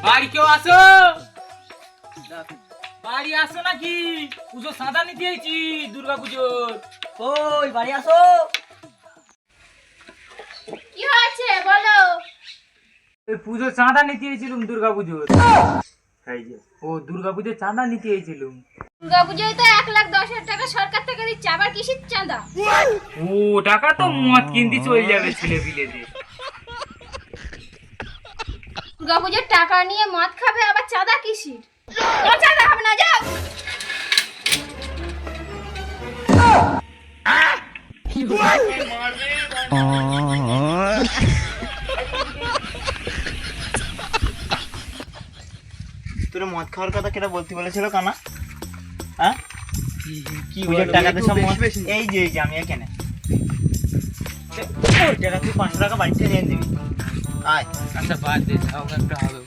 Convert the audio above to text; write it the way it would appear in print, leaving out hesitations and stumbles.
বাড়ি কেউ আসো, বাড়ি আসো নাকি? পুজো সাদা নিতে এসেছি দুর্গা পুজোর। ওই বাড়ি আসো। কি হয়েছে বলো? ওই পুজোর চাঁদা নিতে এসেছিলুম দুর্গা পুজোর। এই যে ও দুর্গা পুজোর চাঁদা নিতে এসেছিলুম। দুর্গা পুজোয় তো 1,10,000 টাকা সরকার থেকে দিচ্ছে, আবার কিসের চাঁদা? ও টাকা তো মদ কিনতে চলে যাবে ছেলে পিলেদের। দুর্গা পুজোর টাকা নিয়ে মদ খাবে, আবার চাঁদা কিসের? কোনো চাঁদা হবে না, যাও। তোর মদ খাওয়ার কথা কেটা বলতে বলেছিল কানা? হ্যাঁ কি পুজোর টাকাতে সব মদ? এই যে আমি এখানে ওর টাকা তুই 500 টাকা বাড়িতে নিয়ে দিবি। আয় আচ্ছা বাদ দে, যাও একটা হবে।